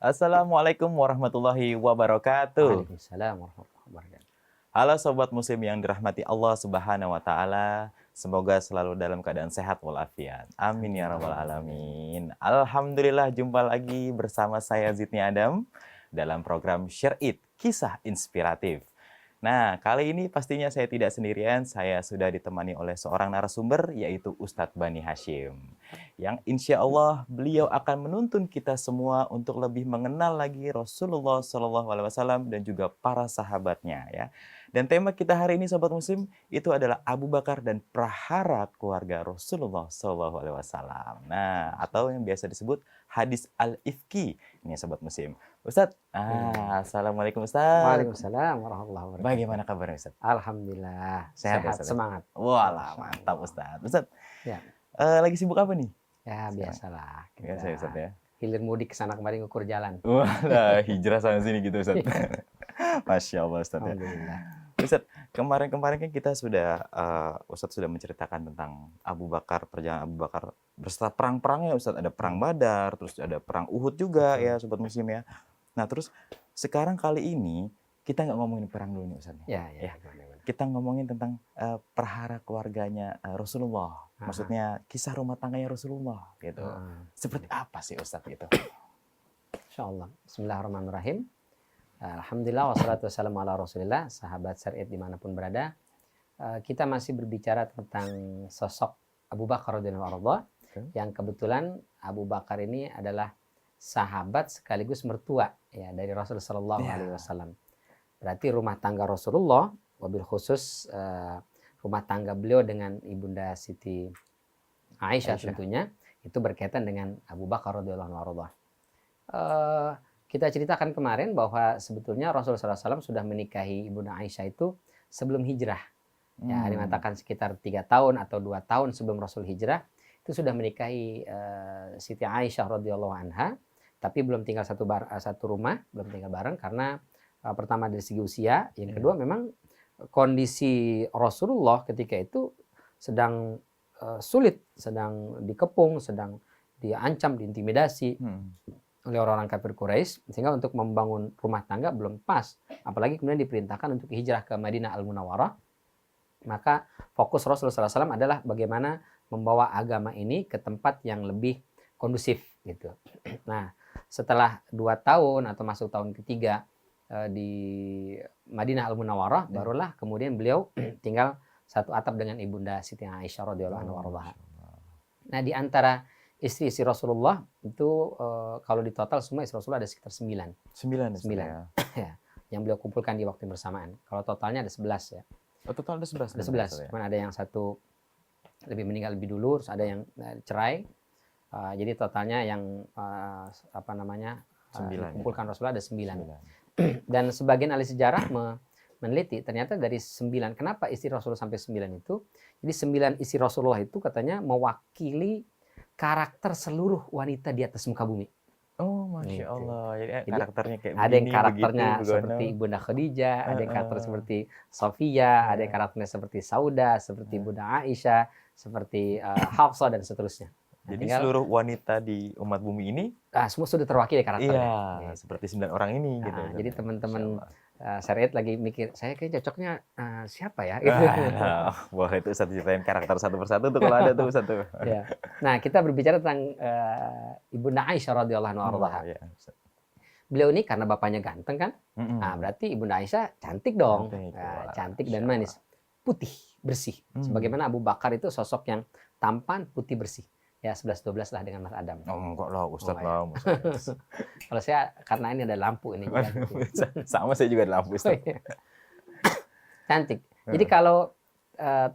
Assalamualaikum warahmatullahi wabarakatuh. Waalaikumsalam warahmatullahi wabarakatuh. Halo sobat muslim yang dirahmati Allah Subhanahu wa taala. Semoga selalu dalam keadaan sehat walafiat. Amin ya rabbal alamin. Alhamdulillah jumpa lagi bersama saya Zidni Adam dalam program Share It, kisah inspiratif. Nah, kali ini pastinya saya tidak sendirian, saya sudah ditemani oleh seorang narasumber, yaitu Ustadz Bani Hashim. Yang insya Allah beliau akan menuntun kita semua untuk lebih mengenal lagi Rasulullah SAW dan juga para sahabatnya. Ya. Dan tema kita hari ini, Sobat Muslim, itu adalah Abu Bakar dan prahara keluarga Rasulullah SAW. Nah, atau yang biasa disebut hadis al-ifki. Ini Sobat Muslim. Ustadz, assalamualaikum Ustadz. Waalaikumsalam warahmatullahi wabarakatuh. Bagaimana kabarnya Ustadz? Alhamdulillah, Sehat, sehat, Ustadz? semangat. Walah, mantap Ustadz. Ustadz, Ya, lagi sibuk apa nih? ya biasalah. Biasa ya Ustadz ya? Hilir mudik kesana kemari ngukur jalan. Walah, hijrah sana sini gitu Ustadz. Masya Allah Ustadz ya. Alhamdulillah. Ustadz, kemarin-kemarin kan kita sudah, Ustadz sudah menceritakan tentang Abu Bakar, perjalanan Abu Bakar berserta perang-perangnya Ustadz. Ada perang Badar, terus ada perang Uhud juga ya Sobat Muslim ya. Nah terus sekarang kali ini kita nggak ngomongin perang dulu nih Ustadz. Ya. Kita ngomongin tentang prahara keluarganya Rasulullah. Maksudnya kisah rumah tangganya Rasulullah gitu. Seperti apa sih Ustadz gitu? Insyaallah. Bismillahirrahmanirrahim. Alhamdulillah wassalatu wassalamu ala Rasulillah. Sahabat Syariat dimanapun berada, kita masih berbicara tentang sosok Abu Bakar radhiyallahu anhu, yang kebetulan Abu Bakar ini adalah sahabat sekaligus mertua ya dari Rasulullah Shallallahu Alaihi Wasallam. Berarti rumah tangga Rasulullah, wabil khusus rumah tangga beliau dengan ibunda Siti Aisyah tentunya itu berkaitan dengan Abu Bakar radhiyallahu anhu. Kita ceritakan kemarin bahwa sebetulnya Rasulullah SAW sudah menikahi ibunda Aisyah itu sebelum hijrah. Ya, dikatakan sekitar 3 tahun atau 2 tahun sebelum Rasul hijrah itu sudah menikahi Siti Aisyah radhiyallahu anha. Tapi belum tinggal satu rumah, belum tinggal bareng karena pertama dari segi usia, yang kedua memang kondisi Rasulullah ketika itu sedang sulit, sedang dikepung, sedang diancam, diintimidasi oleh orang-orang kafir Quraisy, sehingga untuk membangun rumah tangga belum pas, apalagi kemudian diperintahkan untuk hijrah ke Madinah Al-Munawwarah. Maka fokus Rasulullah SAW adalah bagaimana membawa agama ini ke tempat yang lebih kondusif gitu. Nah, setelah 2 tahun atau masuk tahun ketiga di Madinah Al-Munawwarah, barulah kemudian beliau tinggal satu atap dengan ibunda Siti Aisyah radhiyallahu anha. Nah, di antara istri-istri Rasulullah itu kalau di total semua istri Rasulullah ada sekitar 9. 9 ya, yang beliau kumpulkan di waktu yang bersamaan. Kalau totalnya ada 11 ya. Oh, total ada 11. Ada 11. Cuman ada yang satu lebih meninggal lebih dulu, terus ada yang cerai. Jadi totalnya yang dikumpulkan Rasulullah ada 9. Dan sebagian ahli sejarah meneliti ternyata dari 9. Kenapa istri Rasulullah sampai 9 itu? Jadi 9 istri Rasulullah itu katanya mewakili karakter seluruh wanita di atas muka bumi. Oh, Masya Allah. Jadi karakternya kayak ada yang karakternya begitu, seperti Ibunda Khadijah, ada yang karakter seperti Sofia, ada yang karakternya seperti Sauda, seperti Bunda Aisyah, seperti Hafsah dan seterusnya. Nah, jadi seluruh wanita di umat bumi ini semua sudah terwakili karakternya. Iya, seperti 9 orang ini gitu. Jadi teman-teman Syariat lagi mikir, saya kayak cocoknya siapa ya? Wah, itu Ustadz ceritain karakter satu persatu tuh kalau ada tuh satu. Ya. Nah, kita berbicara tentang Ibunda Aisyah radhiyallahu anha. Beliau ini karena bapaknya ganteng kan? Nah, berarti Ibunda Aisyah cantik dong. Cantik dan manis. Putih, bersih. Sebagaimana Abu Bakar itu sosok yang tampan, putih, bersih. Ya 11-12 lah dengan Mas Adam. Oh enggak lah Ustadz lah. Kalau saya karena ini ada lampu ini. Sama saya juga ada lampu Ustadz. Cantik. Jadi kalau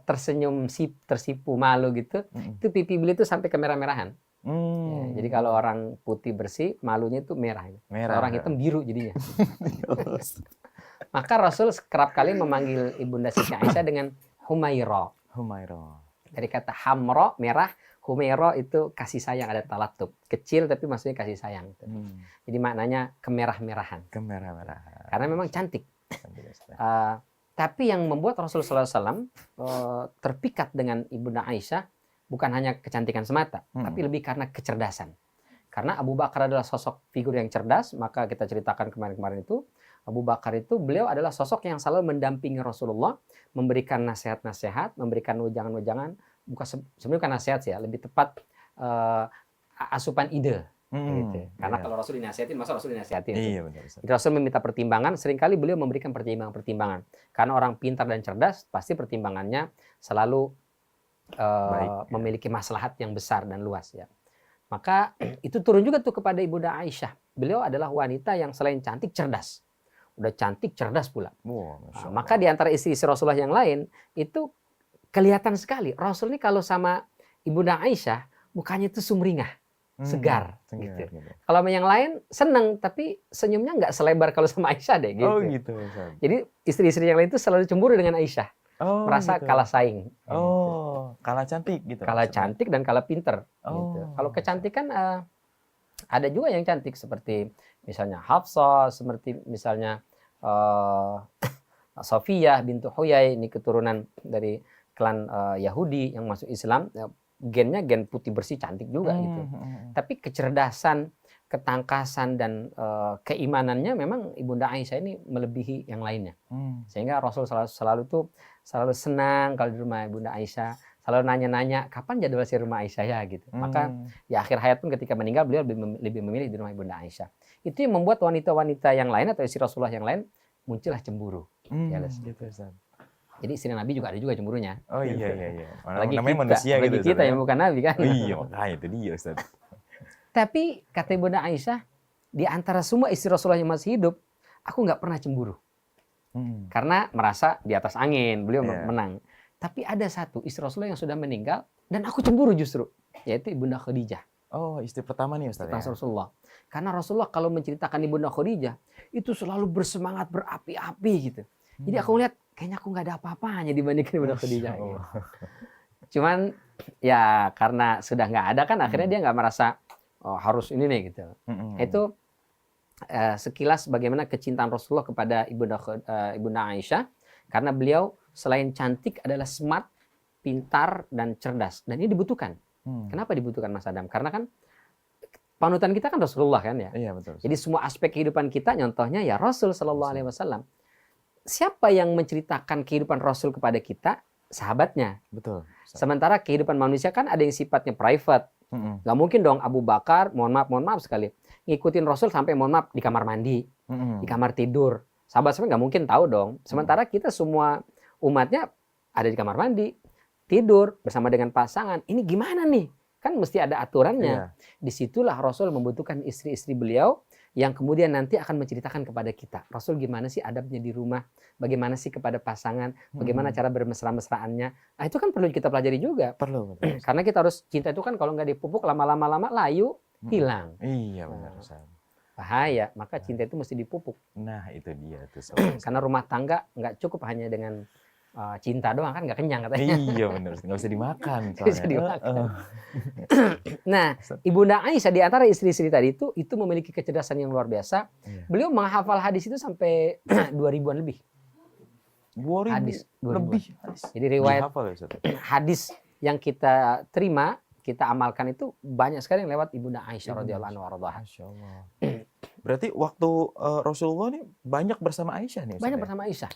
tersenyum tersipu malu gitu, itu pipi beliau itu sampai ke merah-merahan. Ya, jadi kalau orang putih bersih, malunya itu merah. Orang hitam biru jadinya. Maka Rasul kerap kali memanggil ibunda Siti Aisyah dengan Humaira. Dari kata hamra, merah, Humaira itu kasih sayang, ada talatub. Kecil tapi maksudnya kasih sayang. Jadi maknanya kemerah-merahan. Karena memang cantik. Tapi yang membuat Rasulullah SAW terpikat dengan Ibunda Aisyah bukan hanya kecantikan semata, tapi lebih karena kecerdasan. Karena Abu Bakar adalah sosok figur yang cerdas, maka kita ceritakan kemarin-kemarin itu, Abu Bakar itu beliau adalah sosok yang selalu mendampingi Rasulullah, memberikan nasihat-nasihat, memberikan wejangan-wejangan, bukan sebenarnya bukan nasihat sih ya, lebih tepat asupan ide. Gitu. Karena kalau Rasul dinasihatin, masa Rasul dinasihatin? Iya, benar. Jadi Rasul meminta pertimbangan, seringkali beliau memberikan pertimbangan-pertimbangan. Karena orang pintar dan cerdas, pasti pertimbangannya selalu Baik, memiliki maslahat yang besar dan luas ya. Maka itu turun juga tuh kepada Ibunda Aisyah. Beliau adalah wanita yang selain cantik, cerdas. Udah cantik, cerdas pula. Masya Allah. Maka di antara istri-istri Rasulullah yang lain, itu kelihatan sekali. Rasul ini kalau sama Ibunda Aisyah, mukanya itu sumringah. Segar, gitu. Kalau sama yang lain seneng, tapi senyumnya nggak selebar kalau sama Aisyah deh. Gitu. Oh gitu. Jadi istri-istri yang lain itu selalu cemburu dengan Aisyah, merasa gitu. kalah saing. Kalah cantik gitu. Kalah cantik dan kalah pinter. Gitu. Kalau kecantikan ada juga yang cantik seperti misalnya Hafsah, seperti misalnya Sofiyah bintu Huyai, ini keturunan dari klan Yahudi yang masuk Islam. Gennya gen putih bersih cantik juga gitu. Tapi kecerdasan, ketangkasan dan keimanannya memang Ibunda Aisyah ini melebihi yang lainnya. Sehingga Rasul selalu senang kalau di rumah Ibunda Aisyah, selalu nanya-nanya kapan jadwal si rumah Aisyah ya gitu. Maka ya akhir hayat pun ketika meninggal beliau lebih memilih di rumah Ibunda Aisyah. Itu yang membuat wanita-wanita yang lain atau istri Rasulullah yang lain muncullah cemburu. Gitu, Ustaz. Jadi istri Nabi juga ada juga cemburunya. Oh iya. Apalagi namanya kita, manusia gitu. Kita yang bukan Nabi kan. Oh, iya, makanya itu dia Ustaz. Tapi kata Ibunda Aisyah, di antara semua istri Rasulullah yang masih hidup, aku nggak pernah cemburu. Karena merasa di atas angin, beliau menang. Tapi ada satu istri Rasulullah yang sudah meninggal, dan aku cemburu justru, yaitu Ibunda Khadijah. Oh, istri pertama nih Ustaz. Istri Rasulullah. Karena Rasulullah kalau menceritakan Ibunda Khadijah, itu selalu bersemangat, berapi-api gitu. Jadi aku lihat, kayaknya aku nggak ada apa-apanya dibandingkan Ibunda Khadijah. Gitu. Cuman ya karena sudah nggak ada kan, akhirnya dia nggak merasa harus ini nih gitu. Itu sekilas bagaimana kecintaan Rasulullah kepada Ibunda Aisyah, karena beliau selain cantik adalah smart, pintar dan cerdas, dan ini dibutuhkan. Kenapa dibutuhkan Mas Adam? Karena kan panutan kita kan Rasulullah kan ya. Iya betul. Jadi semua aspek kehidupan kita, contohnya ya Rasul Shallallahu Alaihi Wasallam. Siapa yang menceritakan kehidupan Rasul kepada kita? Sahabatnya. Betul. Sementara kehidupan manusia kan ada yang sifatnya private. Gak mungkin dong Abu Bakar, mohon maaf sekali, ngikutin Rasul sampai mohon maaf di kamar mandi, di kamar tidur. Sahabat-sahabat gak mungkin tahu dong. Sementara kita semua umatnya ada di kamar mandi, tidur bersama dengan pasangan. Ini gimana nih? Kan mesti ada aturannya. Disitulah Rasul membutuhkan istri-istri beliau yang kemudian nanti akan menceritakan kepada kita. Rasul gimana sih adabnya di rumah? Bagaimana sih kepada pasangan? Bagaimana cara bermesra-mesraannya? Nah itu kan perlu kita pelajari juga. Perlu. Karena kita harus, cinta itu kan kalau nggak dipupuk lama-lama layu, hilang. Iya benar Ustaz. Bahaya, maka cinta itu mesti dipupuk. Nah itu dia tuh. Karena rumah tangga nggak cukup hanya dengan cinta doang, kan nggak kenyang katanya. Iya benar, nggak bisa dimakan. Bisa dimakan. Nah, Ibunda Aisyah di antara istri-istri tadi itu memiliki kecerdasan yang luar biasa. Beliau menghafal hadis itu sampai 2000-an lebih. 2000 hadis, lebih. Jadi riwayat hadis yang kita terima, kita amalkan itu banyak sekali yang lewat Ibunda Aisyah radhiyallahu anha. Masya Allah. Berarti waktu Rasulullah nih banyak bersama Aisyah nih? Banyak bersama Aisyah.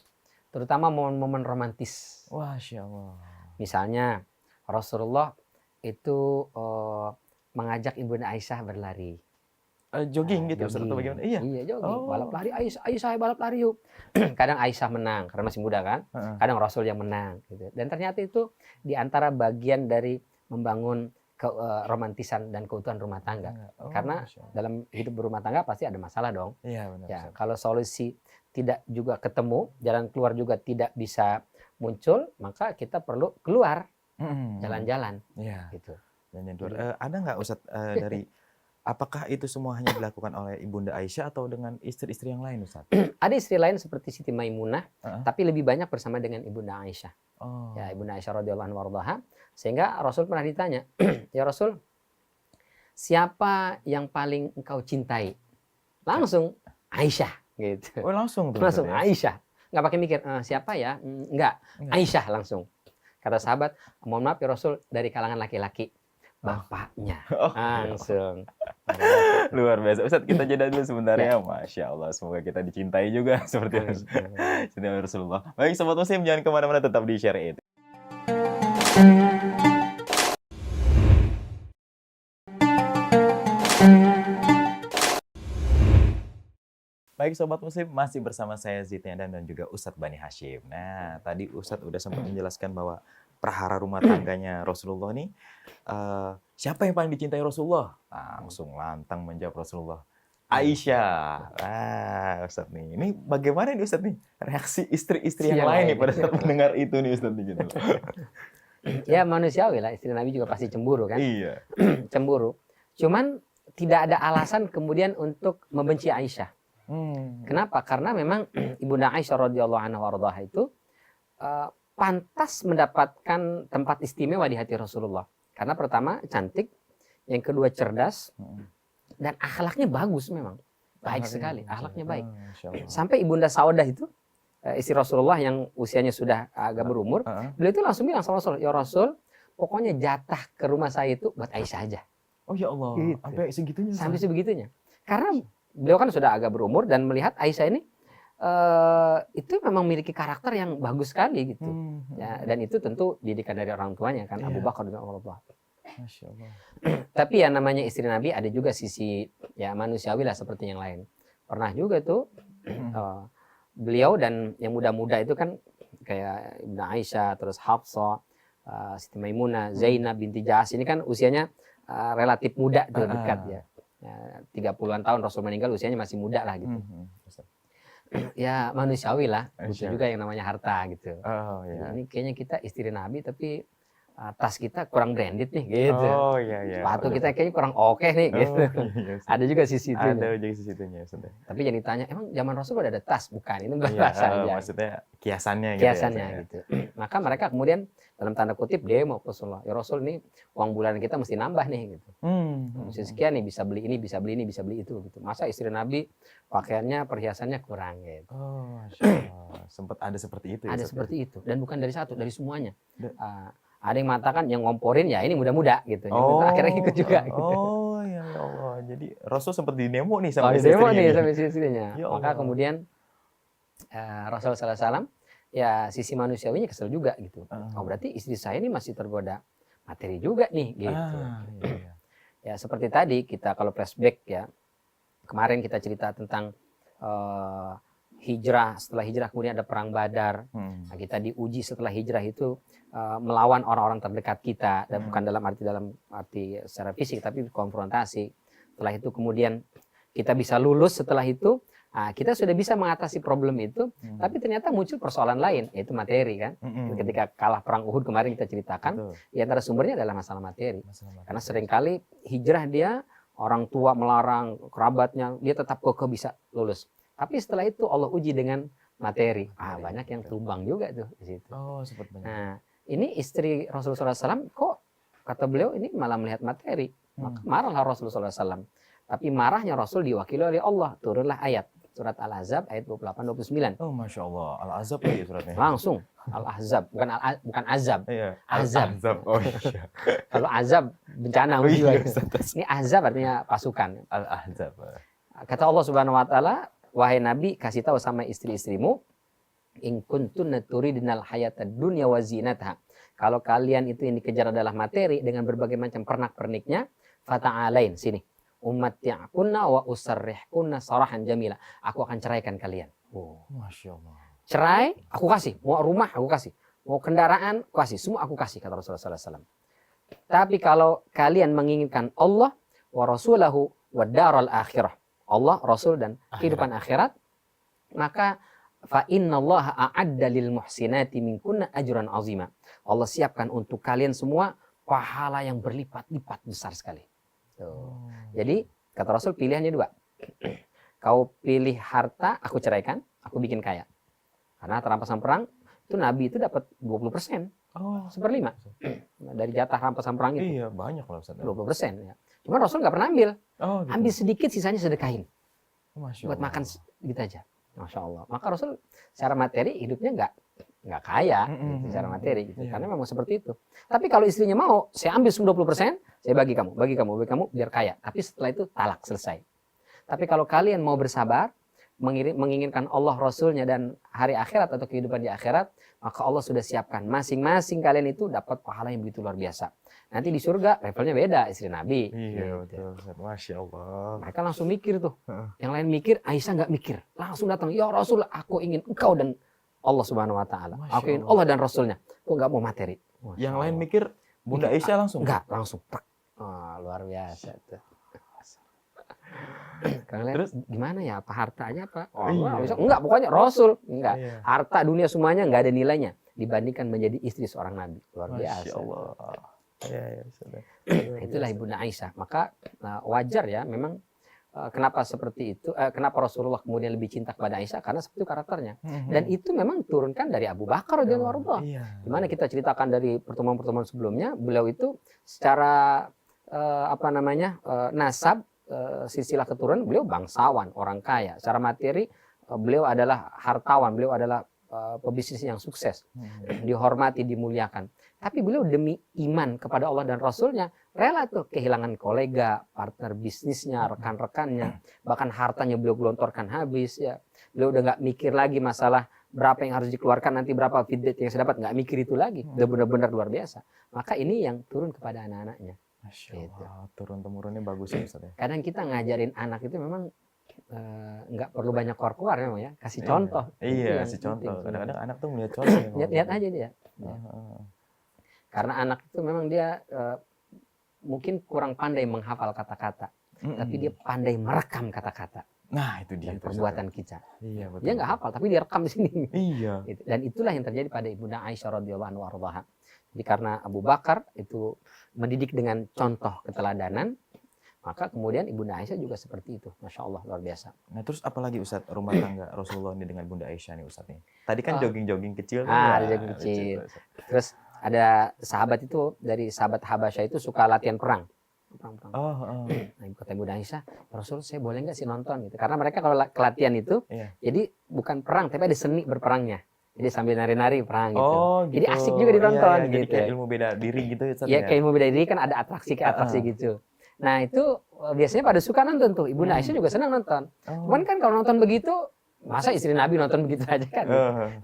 Terutama momen-momen romantis. Masya Allah. Misalnya Rasulullah itu mengajak Ibunda Aisyah berlari. Jogging gitu Ustaz, atau bagaimana? Iya jogging. Balap lari, Aisyah balap lari yuk. Kadang Aisyah menang karena masih muda kan. Kadang Rasul yang menang gitu. Dan ternyata itu di antara bagian dari membangun romantisan dan keutuhan rumah tangga. Karena dalam hidup berumah tangga pasti ada masalah dong. Iya benar. Ya, kalau solusi tidak juga ketemu, jalan keluar juga tidak bisa muncul, maka kita perlu keluar jalan-jalan. Iya. Gitu. Ada nggak Ustadz dari apakah itu semua hanya dilakukan oleh Ibunda Aisyah atau dengan istri-istri yang lain Ustadz? Ada istri lain seperti Siti Maimunah, tapi lebih banyak bersama dengan Ibunda Aisyah. Ya, Ibunda Aisyah radhiyallahu anha. Sehingga Rasul pernah ditanya, ya Rasul, siapa yang paling engkau cintai? Langsung Aisyah. Gitu. Oh langsung tuh. Langsung Aisyah. Nggak pakai mikir, siapa ya? Enggak. Aisyah langsung. Kata sahabat, mohon maaf ya Rasul, dari kalangan laki-laki. bapaknya. Oh, Langsung. luar biasa. Ustadz, kita jeda dulu sebentar ya. Masya Allah, semoga kita dicintai juga seperti Rasulullah. Baik, Sobat Muslim, jangan kemana-mana, tetap di Share It. Baik Sobat Muslim, masih bersama saya Zidniadan dan juga Ustadz Bani Hashim. Nah, tadi Ustadz udah sempat menjelaskan bahwa prahara rumah tangganya Rasulullah nih, siapa yang paling dicintai Rasulullah? Langsung lantang menjawab Rasulullah. Aisyah. Ustadz nih, ini bagaimana nih Ustadz nih? Reaksi istri-istri yang lain nih pada saat mendengar itu nih Ustadz nih gitu. Ya manusiawi lah, istri Nabi juga pasti cemburu kan? Iya. Cemburu. Cuman tidak ada alasan kemudian untuk membenci Aisyah. Kenapa? Karena memang Ibunda Aisyah radhiyallahu anha warḍaha itu pantas mendapatkan tempat istimewa di hati Rasulullah. Karena pertama cantik, yang kedua cerdas, dan akhlaknya bagus memang. Baik sekali, akhlaknya baik. Sampai Ibunda Saudah itu, istri Rasulullah yang usianya sudah agak berumur, beliau itu langsung bilang sama Rasul, ya Rasul, pokoknya jatah ke rumah saya itu buat Aisyah aja. Oh ya Allah, gitu. Sampai segitunya. Sampai sebegitunya. Karena beliau kan sudah agak berumur dan melihat Aisyah ini itu memang memiliki karakter yang bagus sekali gitu. Ya, dan itu tentu didikan dari orang tuanya kan, Abu Bakar dan Allah. Masya Allah. Tapi ya namanya istri Nabi ada juga sisi ya manusiawi lah seperti yang lain. Pernah juga tuh beliau dan yang muda-muda itu kan kayak Ibnu Aisyah, terus Hafsah, Siti Maimunah, Zainab binti Jahsy ini kan usianya relatif muda tuh, dekat ya. 30-an tahun Rasul meninggal, usianya masih muda lah gitu. Ya manusiawi lah, butuh juga yang namanya harta gitu. Oh, iya. Ini kayaknya kita istri Nabi tapi tas kita kurang branded nih gitu. Oh iya. Sepatu kita kayaknya kurang oke nih gitu. Iya, Ada juga sisi itu. ada juga sisi itunya sudah. Tapi jangan ditanya, emang zaman Rasul ada tas? Bukan, itu bahasa aja. Maksudnya kiasannya gitu. Kiasannya gitu. Maka mereka kemudian dalam tanda kutip demo Rasulullah. Ya Rasul, ini uang bulanan kita mesti nambah nih gitu. Mesti sekian nih, bisa beli ini, bisa beli ini, bisa beli itu gitu. Masa istri Nabi pakaiannya, perhiasannya kurang gitu. Oh, Masya Allah. Sempat ada seperti itu ya? Ada seperti itu. Dan bukan dari satu, dari semuanya. Ada yang mengatakan yang ngomporin ya ini muda-muda gitu. Akhirnya ikut juga. Gitu. Oh ya Allah. Jadi Rasul sempat di demo nih sama istrinya. Sama istrinya. Maka kemudian Rasul sallallahu alaihi wasallam ya sisi manusiawinya kesel juga gitu. Oh berarti istri saya ini masih tergoda materi juga nih gitu. Iya. Ya seperti tadi kita kalau flashback ya. Kemarin kita cerita tentang hijrah, setelah hijrah kemudian ada perang Badar. Nah, kita diuji setelah hijrah itu melawan orang-orang terdekat kita, dan bukan dalam arti secara fisik tapi konfrontasi. Setelah itu kemudian kita bisa lulus, setelah itu kita sudah bisa mengatasi problem itu, tapi ternyata muncul persoalan lain, yaitu materi kan. Ketika kalah perang Uhud kemarin kita ceritakan, ya antara sumbernya adalah masalah materi. Karena seringkali hijrah dia orang tua melarang, kerabatnya, dia tetap kokoh bisa lulus. Tapi setelah itu Allah uji dengan materi. Banyak yang tumbang juga tuh di situ. Oh, sempat banyak. Nah, ini istri Rasulullah SAW kok kata beliau ini malah melihat materi. Maka marahlah Rasulullah SAW. Tapi marahnya Rasul diwakili oleh Allah. Turunlah ayat. Surat Al-Ahzab ayat 28-29. Oh, Masya Allah. Al-Ahzab lagi suratnya. Langsung. Al-Ahzab. Bukan azab. Iya. Azab. Oh iya. Kalau azab, bencana. Ini azab artinya pasukan. Al-Ahzab. Kata Allah Subhanahu Wa Taala, wahai Nabi, kasih tahu sama istri-istrimu, in kuntunna turidnal hayatad dunya wa zinataha. Kalau kalian itu yang dikejar adalah materi dengan berbagai macam pernak-perniknya, fata'alain, sini. Umatti'kunna wa usarrihkunna sarahan jamila. Aku akan ceraikan kalian. Masya Allah. Cerai, aku kasih. Mau rumah, aku kasih. Mau kendaraan, aku kasih. Semua aku kasih, kata Rasulullah SAW. Tapi kalau kalian menginginkan Allah wa rasulahu wa daral akhirah, Allah, Rasul, dan kehidupan akhirat, maka fa innallaha a'adda lil muhsinati minkunna ajran azima. Allah siapkan untuk kalian semua pahala yang berlipat-lipat besar sekali. Jadi kata Rasul pilihannya dua. Kau pilih harta, aku ceraikan, aku bikin kaya. Karena rampasan perang itu Nabi itu dapat 20%. Seperlima dari jatah rampasan perang itu. Iya, banyak lah Ustaz. 20% ya. Cuma Rasul nggak pernah ambil. Gitu. Ambil sedikit, sisanya sedekahin. Masya buat Allah. makan gitu aja. Masya Allah. Maka Rasul secara materi hidupnya nggak kaya gitu, secara materi gitu. Karena memang seperti itu. Tapi kalau istrinya mau, saya ambil 20%, saya bagi kamu, biar kaya. Tapi setelah itu talak, selesai. Tapi kalau kalian mau bersabar, menginginkan Allah, Rasulnya, dan hari akhirat atau kehidupan di akhirat, maka Allah sudah siapkan. Masing-masing kalian itu dapat pahala yang begitu luar biasa. Nanti di surga levelnya beda, istri Nabi. Iya, Gitu. betul. Masya Allah. Mereka langsung mikir tuh. Yang lain mikir, Aisyah nggak mikir. Langsung datang, ya Rasul, aku ingin engkau dan Allah Subhanahu Wa Taala. Aku ingin Allah dan Rasulnya. Aku nggak mau materi. Yang lain mikir, Bunda Aisyah langsung? Enggak, langsung. Luar biasa tuh. Terus gimana ya? Apa hartanya apa? Enggak, pokoknya Rasul. Enggak. Iya. Harta dunia semuanya enggak ada nilainya dibandingkan menjadi istri seorang nabi. Luar biasa. Masya Allah. Ya, sudah. Itulah Ibunda Aisyah. Maka wajar ya, memang kenapa seperti itu? Kenapa Rasulullah kemudian lebih cinta kepada Aisyah? Karena seperti itu karakternya. Dan itu memang turunkan dari Abu Bakar radhiyallahu anhu. Dimana kita ceritakan dari pertemuan-pertemuan sebelumnya, beliau itu secara nasab, silsilah keturunan, beliau bangsawan, orang kaya. Secara materi, beliau adalah hartawan, beliau adalah pebisnis yang sukses, dihormati, dimuliakan. Tapi beliau demi iman kepada Allah dan Rasulnya, rela tuh kehilangan kolega, partner bisnisnya, rekan-rekannya, bahkan hartanya beliau gelontorkan habis. Ya, beliau udah nggak mikir lagi masalah berapa yang harus dikeluarkan, nanti berapa feedback yang saya dapat, nggak mikir itu lagi. Udah benar-benar luar biasa. Maka ini yang turun kepada anak-anaknya. Masya Allah, turun-temurunnya bagus ya Ustaz ya. Kadang kita ngajarin anak itu memang nggak perlu banyak keluar memang ya, kasih contoh. Iya, kasih contoh. Kadang-kadang anak tuh melihat contoh. Lihat aja dia. Karena anak itu memang dia mungkin kurang pandai menghafal kata-kata, tapi dia pandai merekam kata-kata. Nah, itu dia. Dan perbuatan kita. Iya, betul. Dia nggak hafal, tapi dia rekam di sini. Iya. Dan itulah yang terjadi pada Ibunda Aisyah radhiyallahu anha. Jadi karena Abu Bakar itu mendidik dengan contoh keteladanan, maka kemudian Ibunda Aisyah juga seperti itu. Masya Allah, luar biasa. Nah, terus apalagi Ustadz rumah tangga Rasulullah ini dengan Bunda Aisyah nih Ustadz nih? Tadi kan jogging-jogging kecil. Ada jogging kecil. Terus ada sahabat itu, dari sahabat Habasyah itu suka latihan perang. Nah, kata Bunda Aisyah, Rasul, saya boleh nggak sih nonton gitu? Karena mereka kalau kelatihan itu, jadi bukan perang, tapi ada seni berperangnya. Jadi sambil nari-nari perang gitu. Gitu. Jadi asik juga ditonton gitu. Jadi kayak ilmu beda diri gitu ya? Iya, kayak ilmu beda diri kan ada atraksi gitu. Nah itu biasanya pada suka nonton tuh. Ibunda Aisyah juga senang nonton. Cuman kan kalau nonton begitu, masa istri Nabi nonton begitu aja kan?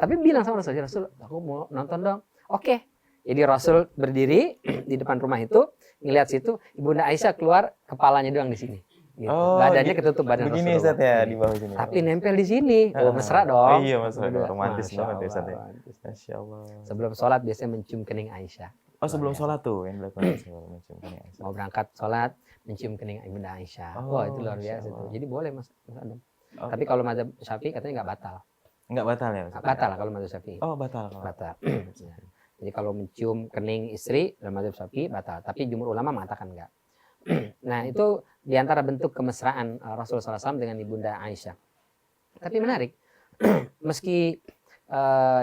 Tapi bilang sama Rasul, Rasul, aku mau nonton dong. Oke. Jadi Rasul berdiri di depan rumah itu, ngeliat situ, Ibunda Aisyah keluar, kepalanya doang di sini. Gitu. Badannya ketutup badan begini Rasulullah. Ustaz ya, di bawah sini. Tapi nempel di sini. Mesra dong. Iya, mesra dong. Romantis banget ya Ustaz ya. Masya Allah. Sebelum sholat biasanya mencium kening Aisyah. Sebelum sholat tuh yang dilakukan mencium kening Aisyah. Mau berangkat sholat, mencium kening Ibunda Aisyah. Wah, itu luar biasa tuh. Jadi boleh Mas Adam. Tapi kalau mazhab Syafi'i katanya nggak batal. Nggak batal ya Ustaz? Batal kalau mazhab Syafi'i. Batal. Batal. Jadi kalau mencium kening istri dalam mazhab Syafi'i batal. Tapi jumhur ulama mengatakan enggak. Nah itu diantara bentuk kemesraan Rasulullah SAW dengan Ibunda Aisyah. Tapi menarik, meski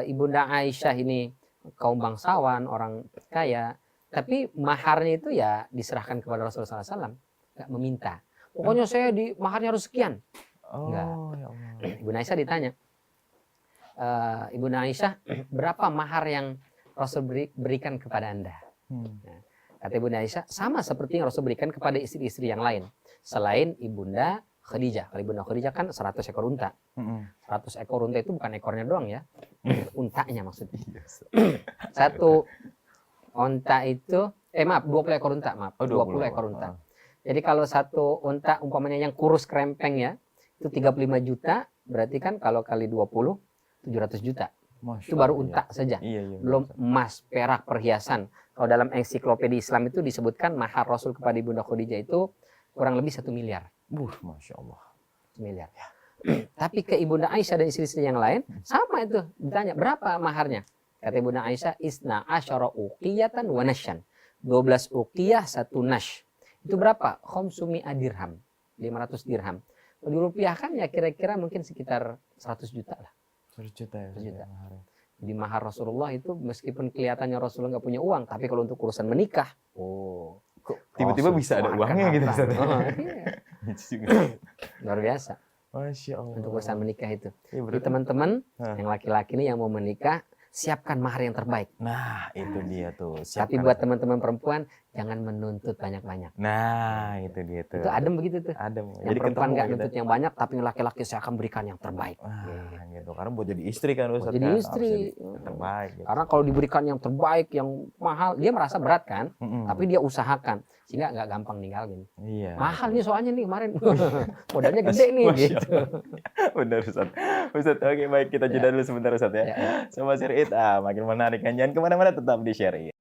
Ibunda Aisyah ini kaum bangsawan, orang kaya, tapi maharnya itu ya diserahkan kepada Rasulullah SAW, nggak meminta. Pokoknya saya di maharnya harus sekian. Enggak. Ya Allah. Ibunda Aisyah ditanya, Ibunda Aisyah, berapa mahar yang Rasul berikan kepada Anda? Nah, kata Ibunda Aisyah, sama seperti yang Rasul berikan kepada istri-istri yang lain. Selain Ibunda Khadijah. Kalau Ibunda Khadijah kan 100 ekor unta. 100 ekor unta itu bukan ekornya doang ya. Untanya maksudnya. Satu unta itu, 20 ekor unta, maaf. 20 ekor unta. Jadi kalau satu unta umpamanya yang kurus krempeng ya, itu 35 juta, berarti kan kalau kali 20, 700 juta. Itu baru unta saja. Belum emas, perak, perhiasan. Kalau dalam ensiklopedia Islam itu disebutkan mahar Rasul kepada Ibunda Khadijah itu kurang lebih 1 miliar. Masya Allah. 1 miliar. Tapi ke Ibunda Aisyah dan istri-istri yang lain, sama itu. Ditanya, berapa maharnya? Kata Ibunda Aisyah, isna asyara uqiyatan wa nasyan. 12 uqiyah, 1 nash. Itu berapa? Khomsumi dirham. 500 dirham. Kalau dirupiahkan ya kira-kira mungkin sekitar 100 juta lah. 100 juta ya? 100 juta. Di mahar Rasulullah itu meskipun kelihatannya Rasulullah nggak punya uang, tapi kalau untuk urusan menikah, kok tiba-tiba bisa ada uangnya gitu? Luar biasa. Masya Allah. Untuk urusan menikah itu. Jadi teman-teman yang laki-laki ini yang mau menikah, siapkan mahar yang terbaik. Nah, itu dia tuh. Tapi Siapkan. buat teman-teman perempuan, jangan menuntut banyak-banyak. Nah, itu dia tuh. Itu adem begitu tuh. Adem. Yang Jadi perempuan ketemu nggak gitu. nuntut yang banyak, tapi yang laki-laki saya akan berikan yang terbaik. Nah, gitu. Karena buat jadi istri kan Buat Ustaz jadi kan, istri. harus jadi yang terbaik gitu. Karena kalau diberikan yang terbaik, yang mahal, dia merasa berat kan? Mm-mm. Tapi dia usahakan, sehingga nggak gampang ninggalin. Iya. Mahal nih soalnya nih kemarin, modalnya gede nih Masya gitu. Benar Ustaz. Ustaz, oke baik kita jeda dulu sebentar Ustaz ya. Ya, ya. Sobat Syariat, makin menarik kan. Jangan kemana-mana, tetap di Syariat.